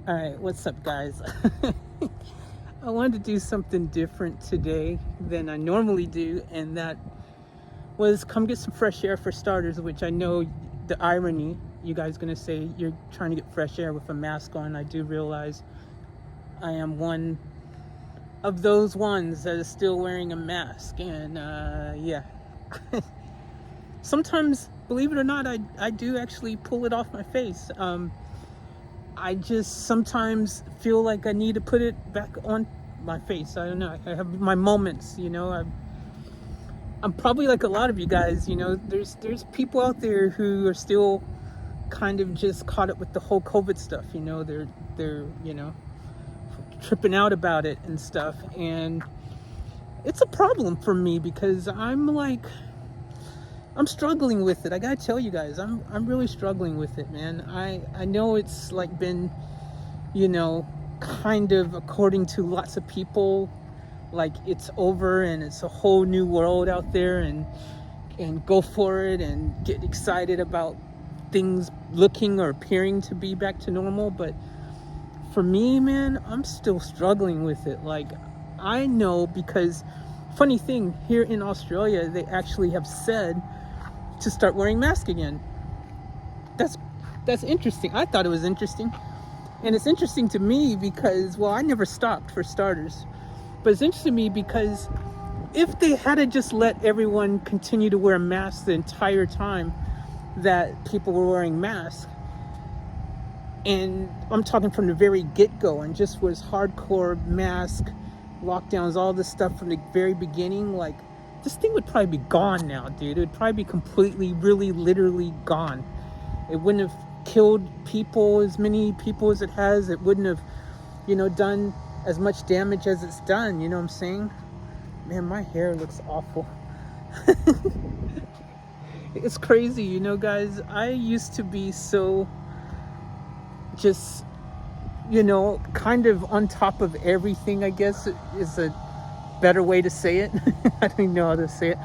All right, what's up, guys? I wanted to do something different today than I normally do, and that was come get some fresh air for starters, which I know the irony, you guys gonna say you're trying to get fresh air with a mask on. I do realize I am one of those ones that is still wearing a mask, and yeah. Sometimes, believe it or not, I do actually pull it off my face. I just sometimes feel like I need to put it back on my face. I don't know. I have my moments, I'm probably like a lot of you guys, there's people out there who are still kind of just caught up with the whole COVID stuff, they're tripping out about it and stuff. And it's a problem for me because I'm struggling with it. I gotta tell you guys, I'm really struggling with it, man. I know it's like been, kind of according to lots of people, like it's over and it's a whole new world out there, and go for it and get excited about things looking or appearing to be back to normal. But for me, man, I'm still struggling with it. Like, I know, because funny thing, here in Australia, they actually have said to start wearing masks again. That's interesting. I thought it was interesting. And it's interesting to me because, well, I never stopped, for starters. But it's interesting to me because if they had just let everyone continue to wear masks the entire time that people were wearing masks, and I'm talking from the very get-go, and just was hardcore mask lockdowns, all this stuff from the very beginning, like, this thing would probably be gone now, dude. It would probably be completely, really, literally gone. It wouldn't have killed people, as many people as it has. It wouldn't have, done as much damage as it's done. You know what I'm saying? Man, my hair looks awful. It's crazy, guys. I used to be so just, kind of on top of everything, I guess is a better way to say it. I don't even know how to say it.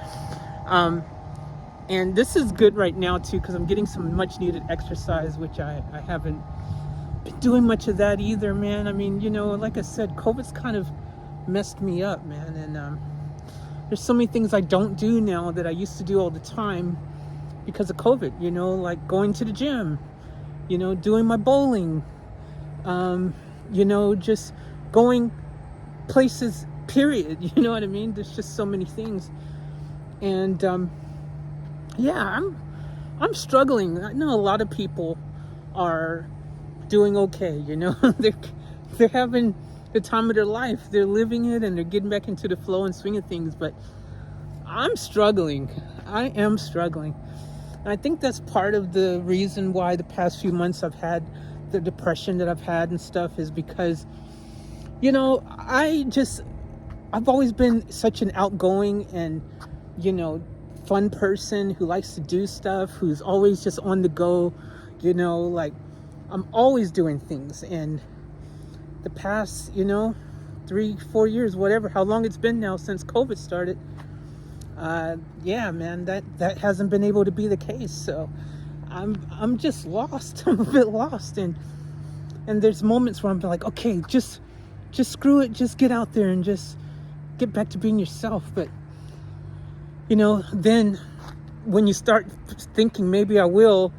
And this is good right now too, because I'm getting some much needed exercise, which I haven't been doing much of that either, man. I mean, like I said, COVID's kind of messed me up, man. And there's so many things I don't do now that I used to do all the time because of COVID, like going to the gym, doing my bowling, just going places, period. You know what I mean? There's just so many things. And yeah, I'm struggling. I know a lot of people are doing okay, they're having the time of their life. They're living it and they're getting back into the flow and swing of things, but I'm struggling. I am struggling. And I think that's part of the reason why the past few months I've had the depression that I've had and stuff, is because, I've always been such an outgoing and, fun person who likes to do stuff, who's always just on the go, like I'm always doing things. And the past, 3-4 years, whatever, how long it's been now since COVID started, yeah, man, that hasn't been able to be the case. So I'm just lost. I'm a bit lost. And there's moments where I'm like, okay, just screw it, just get out there and just get back to being yourself. But then when you start thinking maybe I will,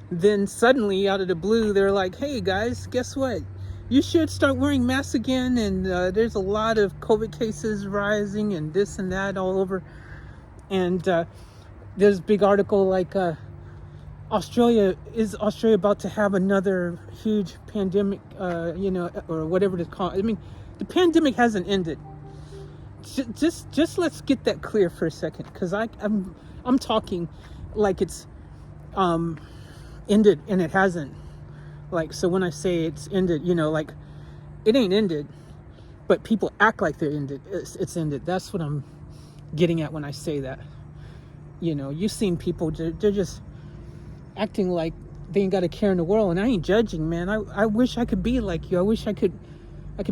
then suddenly out of the blue they're like, hey guys, guess what, you should start wearing masks again, and there's a lot of COVID cases rising and this and that all over. And there's a big article like, is Australia about to have another huge pandemic, or whatever it's called. I mean, the pandemic hasn't ended. Just let's get that clear for a second, because I'm talking like it's ended, and it hasn't. Like, so when I say it's ended, like it ain't ended, but people act like they're ended. It's ended. That's what I'm getting at when I say that. You've seen people, they're just acting like they ain't got a care in the world, and I ain't judging, man. I wish I could be like you. I wish I could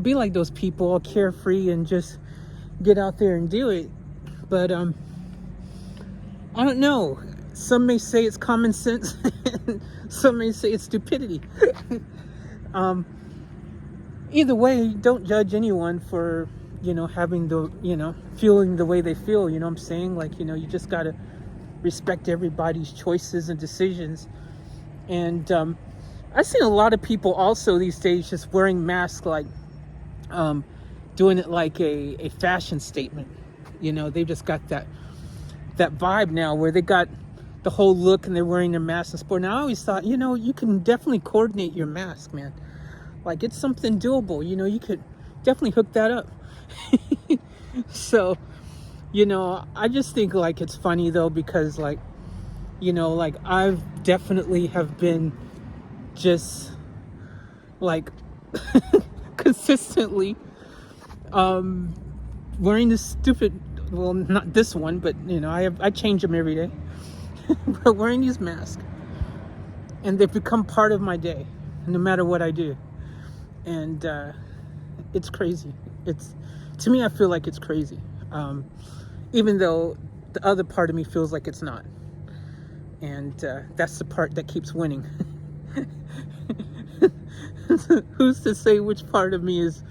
be like those people, all carefree and just get out there and do it. But I don't know. Some may say it's common sense, and some may say it's stupidity. either way, don't judge anyone for, having the, feeling the way they feel. You know what I'm saying? Like, you just got to respect everybody's choices and decisions. And I've seen a lot of people also these days just wearing masks, like doing it like a fashion statement. They've just got that vibe now where they got the whole look and they're wearing their mask and sport. Now I always thought, you can definitely coordinate your mask, man. Like, it's something doable. You could definitely hook that up. So, I just think like it's funny though, because like, like I've definitely have been just like consistently wearing this stupid, well, not this one, but I change them every day. But wearing these masks, and they've become part of my day no matter what I do. And it's crazy. To me, I feel like it's crazy, even though the other part of me feels like it's not. And that's the part that keeps winning. Who's to say which part of me is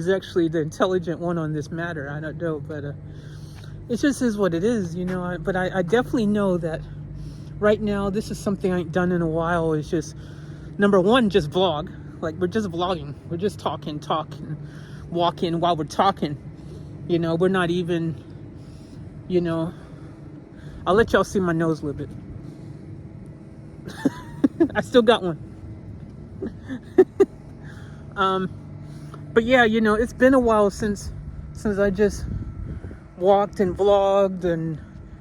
actually the intelligent one on this matter? I don't know, but it just is what it is, But I definitely know that right now, this is something I ain't done in a while. Is just, number one, just vlog. Like, we're just vlogging. We're just talking, walking while we're talking. We're not even, I'll let y'all see my nose a little bit. I still got one. But yeah, it's been a while since I just walked and vlogged and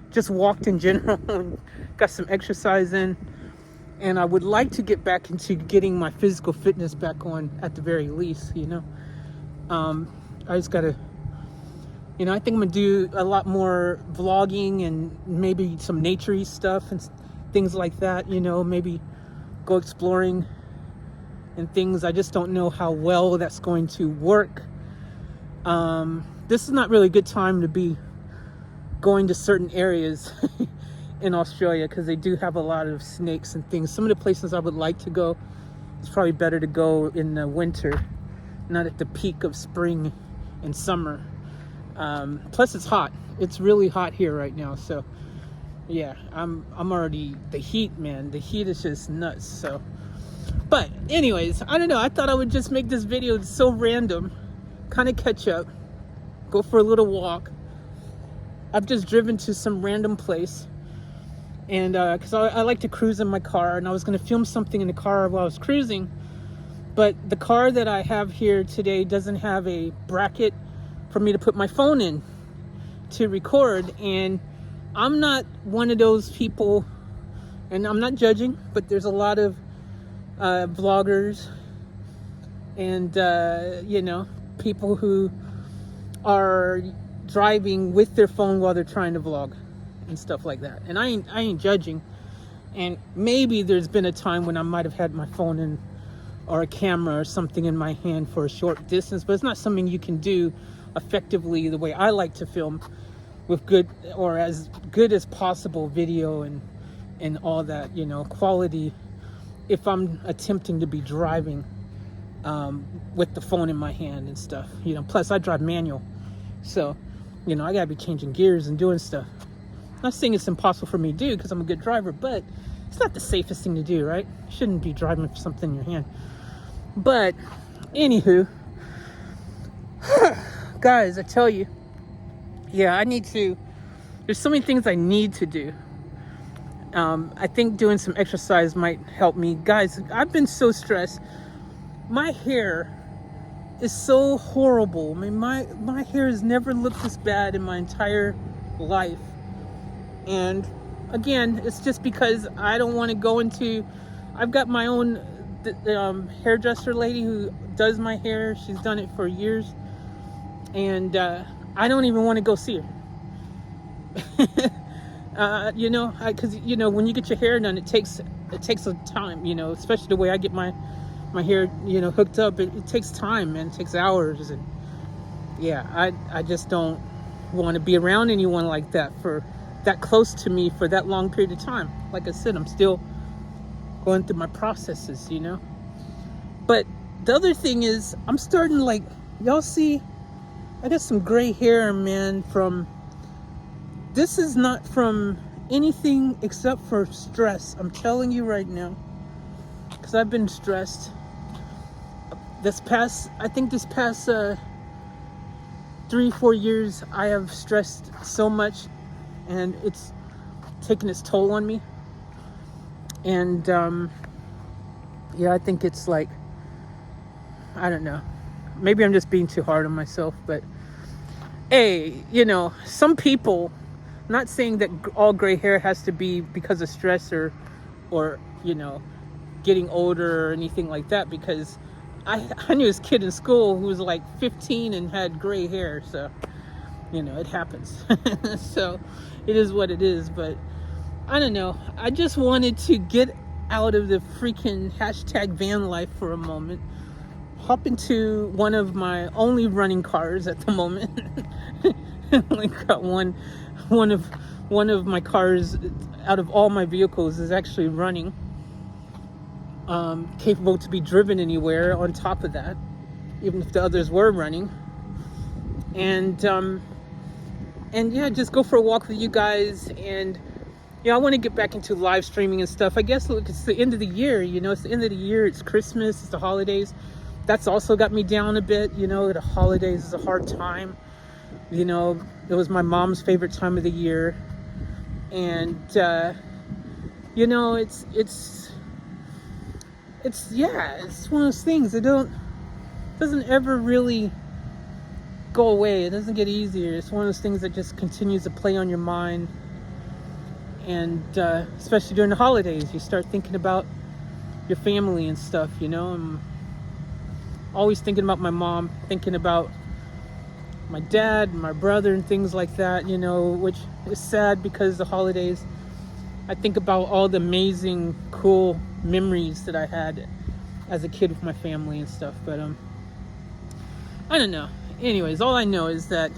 just walked in general and got some exercise in. And I would like to get back into getting my physical fitness back on at the very least, I just gotta, I think I'm gonna do a lot more vlogging and maybe some naturey stuff and things like that, maybe go exploring and things. I just don't know how well that's going to work. This is not really a good time to be going to certain areas in Australia, because they do have a lot of snakes and things. Some of the places I would like to go, it's probably better to go in the winter, not at the peak of spring and summer. Plus it's hot. It's really hot here right now. So yeah, I'm already, the heat, man. The heat is just nuts. So, but anyways, I don't know. I thought I would just make this video so random, kind of catch up, go for a little walk. I've just driven to some random place. And because I like to cruise in my car, and I was going to film something in the car while I was cruising, but the car that I have here today doesn't have a bracket for me to put my phone in to record. And I'm not one of those people, and I'm not judging, but there's a lot of vloggers and people who are driving with their phone while they're trying to vlog and stuff like that. And I ain't judging. And maybe there's been a time when I might have had my phone in, or a camera or something in my hand for a short distance, but it's not something you can do effectively the way I like to film, with good, or as good as possible video and all that, quality, if I'm attempting to be driving with the phone in my hand and stuff. Plus I drive manual, so I gotta be changing gears and doing stuff. Not saying it's impossible for me to do, because I'm a good driver, but it's not the safest thing to do, right? You shouldn't be driving with something in your hand. But anywho, guys, I tell you, yeah, there's so many things I need to do. I think doing some exercise might help me. Guys, I've been so stressed. My hair is so horrible. I mean, my hair has never looked this bad in my entire life. And again, it's just because I don't want to go into, I've got my own hairdresser lady who does my hair. She's done it for years. And I don't even want to go see her. Because when you get your hair done, it takes a time, especially the way I get my hair, hooked up. It takes time, man. It takes hours. And yeah, I just don't want to be around anyone like that, for that close to me for that long period of time. Like I said, I'm still going through my processes, but the other thing is, I'm starting, like, y'all see, I got some gray hair, man, this is not from anything except for stress. I'm telling you right now. Because I've been stressed. This past 3-4 years, I have stressed so much, and it's taken its toll on me. And yeah, I think it's like, I don't know, maybe I'm just being too hard on myself, but hey, some people, not saying that all gray hair has to be because of stress or getting older or anything like that, because I knew this kid in school who was like 15 and had gray hair, so it happens. So it is what it is. But I don't know, I just wanted to get out of the freaking hashtag van life for a moment, hop into one of my only running cars at the moment. I only got one of my cars out of all my vehicles is actually running, capable to be driven anywhere on top of that, even if the others were running. And yeah, just go for a walk with you guys. And I want to get back into live streaming and stuff. I guess, look, it's the end of the year, it's the end of the year, it's Christmas, it's the holidays. That's also got me down a bit. The holidays is a hard time. It was my mom's favorite time of the year. And it's one of those things that doesn't ever really go away. It doesn't get easier. It's one of those things that just continues to play on your mind. And especially during the holidays, you start thinking about your family and stuff. I'm always thinking about my mom, thinking about my dad, my brother, and things like that, which is sad because the holidays, I think about all the amazing, cool memories that I had as a kid with my family and stuff. But I don't know. Anyways, all I know is that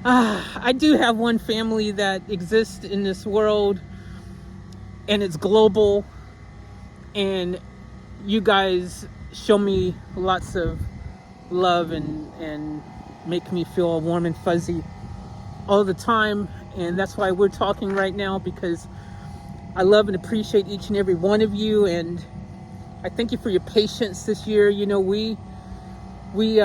I do have one family that exists in this world, and it's global, and you guys show me lots of love and make me feel warm and fuzzy all the time. And that's why we're talking right now, because I love and appreciate each and every one of you, and I thank you for your patience this year. We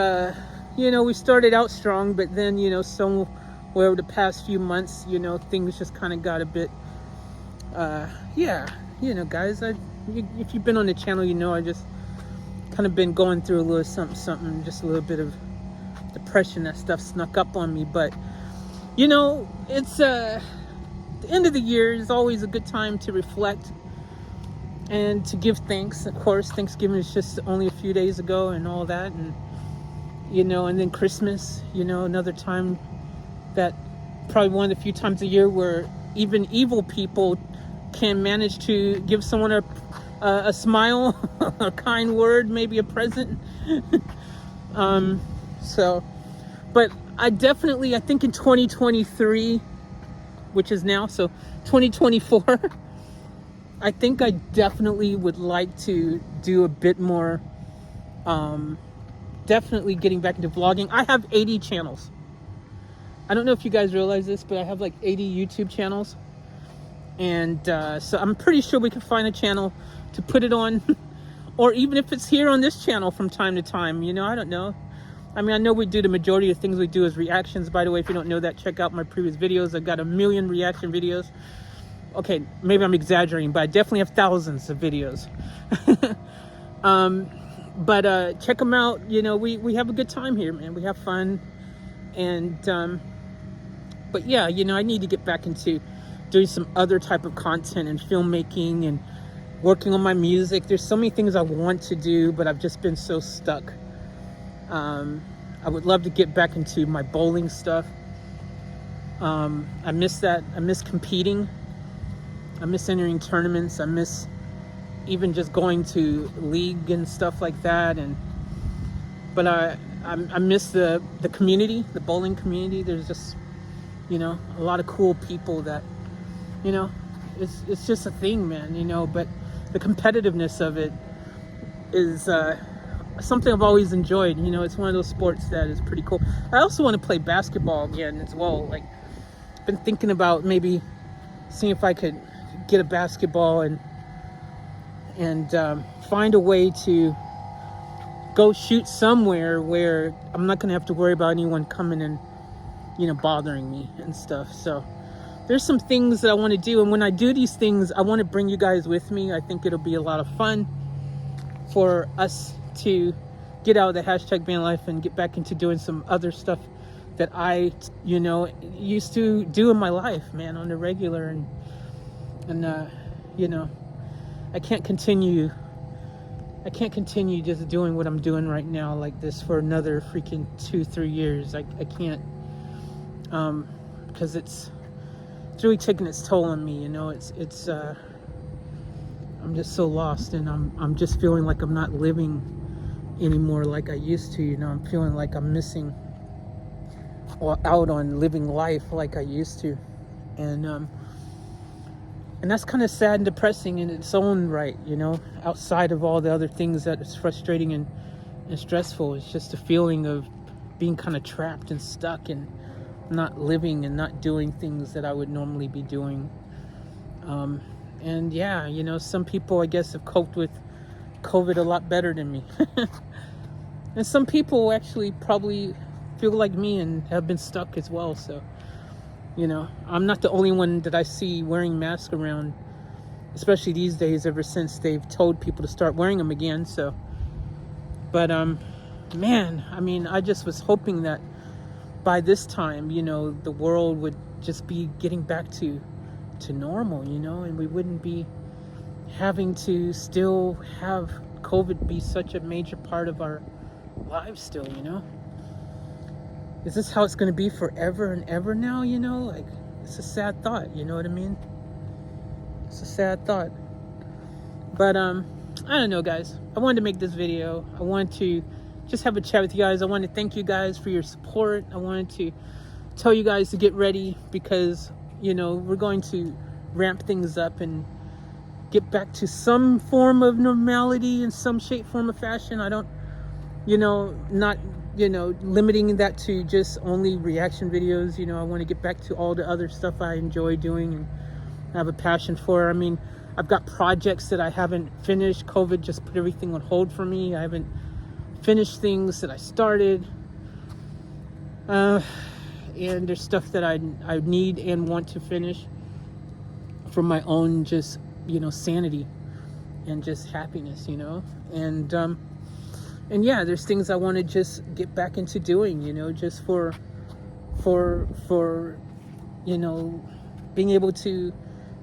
started out strong, but then somewhere over the past few months, things just kind of got a bit guys, if you've been on the channel, I just kind of been going through a little something, just a little bit of depression. That stuff snuck up on me. But it's the end of the year is always a good time to reflect and to give thanks. Of course, Thanksgiving is just only a few days ago and all that, and and then Christmas, another time that probably one of the few times a year where even evil people can manage to give someone a smile, a kind word, maybe a present. But I think in 2023, which is now, so 2024, I think I definitely would like to do a bit more, definitely getting back into vlogging. I have 80 channels. I don't know if you guys realize this, but I have like 80 YouTube channels. And so I'm pretty sure we can find a channel to put it on, or even if it's here on this channel from time to time, I don't know. I mean, I know we do the majority of things we do as reactions. By the way, if you don't know that, check out my previous videos. I've got 1 million reaction videos. Okay, maybe I'm exaggerating, but I definitely have thousands of videos. But check them out. We have a good time here, man. We have fun. And but yeah, I need to get back into doing some other type of content and filmmaking and working on my music. There's so many things I want to do, but I've just been so stuck. I would love to get back into my bowling stuff. I miss that. I miss competing. I miss entering tournaments. I miss even just going to league and stuff like that. But I miss the community, the bowling community. There's just a lot of cool people that it's just a thing, man. But the competitiveness of it is something I've always enjoyed. You know, it's one of those sports that is pretty cool. I also want to play basketball again as well. Like, been thinking about maybe seeing if I could get a basketball and find a way to go shoot somewhere where I'm not gonna have to worry about anyone coming and, you know, bothering me and stuff. So there's some things that I want to do, and when I do these things, I want to bring you guys with me. I think it'll be a lot of fun for us to get out of the hashtag van life and get back into doing some other stuff that I, you know, used to do in my life, man, on the regular. And you know, I can't continue just doing what I'm doing right now like this for another freaking 2-3 years. I can't, because it's really taking its toll on me. You know, it's I'm just so lost, and I'm just feeling like I'm not living anymore like I used to. You know, I'm feeling like I'm missing out on living life like I used to, and that's kind of sad and depressing in its own right. You know, outside of all the other things that is frustrating and stressful, it's just a feeling of being kind of trapped and stuck and not living and not doing things that I would normally be doing. And yeah, you know, some people I guess have coped with COVID a lot better than me. And some people actually probably feel like me and have been stuck as well. So, you know, I'm not the only one that I see wearing masks around, especially these days, ever since they've told people to start wearing them again. So, but man, I mean, I just was hoping that by this time, you know, the world would just be getting back to normal, you know, and we wouldn't be having to still have COVID be such a major part of our lives still, you know. Is this how it's going to be forever and ever now, you know? Like, it's a sad thought, you know what I mean? It's a sad thought. But I don't know, guys. I wanted to make this video. I wanted to just have a chat with you guys. I wanted to thank you guys for your support. I wanted to tell you guys to get ready, because, you know, we're going to ramp things up and get back to some form of normality in some shape, form, or fashion. I don't, you know, not, you know, limiting that to just only reaction videos. You know, I want to get back to all the other stuff I enjoy doing and have a passion for. I mean, I've got projects that I haven't finished. COVID just put everything on hold for me. I haven't finished things that I started. And there's stuff that I need and want to finish for my own just, you know, sanity and just happiness, you know. And yeah, there's things I want to just get back into doing, you know, just for you know, being able to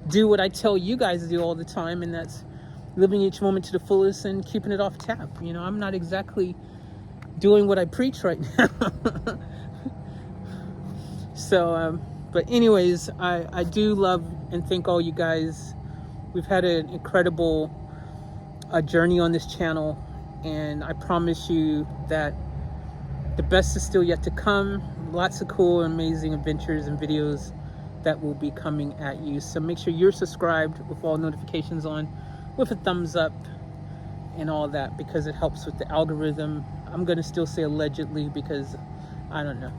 do what I tell you guys to do all the time, and that's living each moment to the fullest and keeping it off tap. You know, I'm not exactly doing what I preach right now. So, but anyways, I do love and thank all you guys. We've had an incredible journey on this channel, and I promise you that the best is still yet to come. Lots of cool, amazing adventures and videos that will be coming at you. So make sure you're subscribed with all notifications on, with a thumbs up and all that, because it helps with the algorithm. I'm gonna still say allegedly, because I don't know.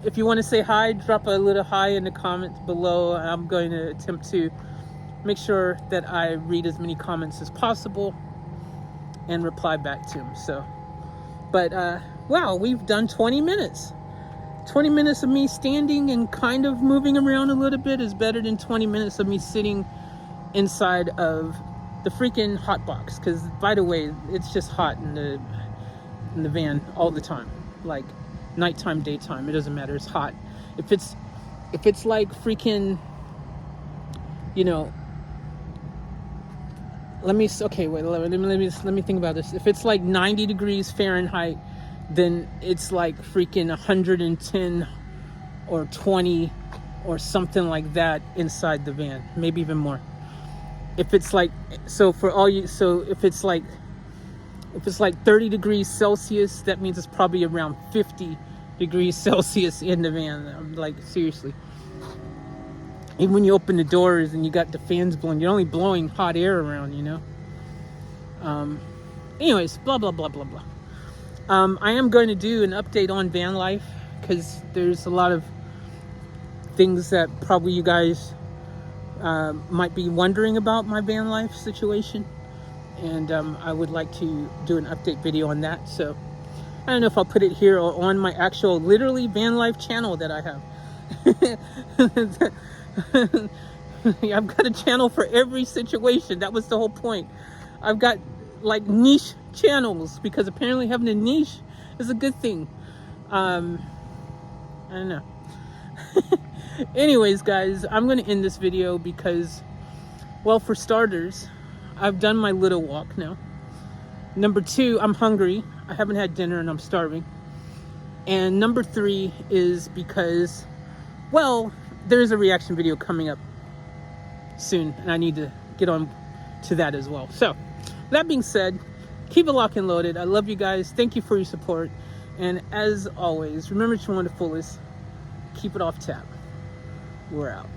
If you want to say hi, drop a little hi in the comments below. I'm going to attempt to make sure that I read as many comments as possible and reply back to them. So, but wow, we've done 20 minutes. 20 minutes of me standing and kind of moving around a little bit is better than 20 minutes of me sitting inside of the freaking hot box. Because, by the way, it's just hot in the van all the time. Like, nighttime, daytime, it doesn't matter. It's hot. If it's like freaking, you know, let me think about this. If it's like 90 degrees Fahrenheit, then it's like freaking 110 or 20 or something like that inside the van, maybe even more. If it's like, so for all you, so if it's like 30 degrees Celsius, that means it's probably around 50 degrees Celsius in the van. I'm like, seriously. Even when you open the doors and you got the fans blowing, you're only blowing hot air around, you know? Anyways, blah blah blah blah blah. I am going to do an update on van life because there's a lot of things that probably you guys might be wondering about my van life situation, and I would like to do an update video on that. So I don't know if I'll put it here or on my actual literally van life channel that I have. I've got a channel for every situation. That was the whole point. I've got like niche channels because apparently having a niche is a good thing. I don't know. Anyways, guys, I'm going to end this video because, well, for starters, I've done my little walk now. Number 2, I'm hungry. I haven't had dinner and I'm starving. And number 3 is because, well, there's a reaction video coming up soon and I need to get on to that as well. So that being said, keep it locked and loaded. I love you guys. Thank you for your support. And as always, remember to want the fullest. Keep it off tap. We're out.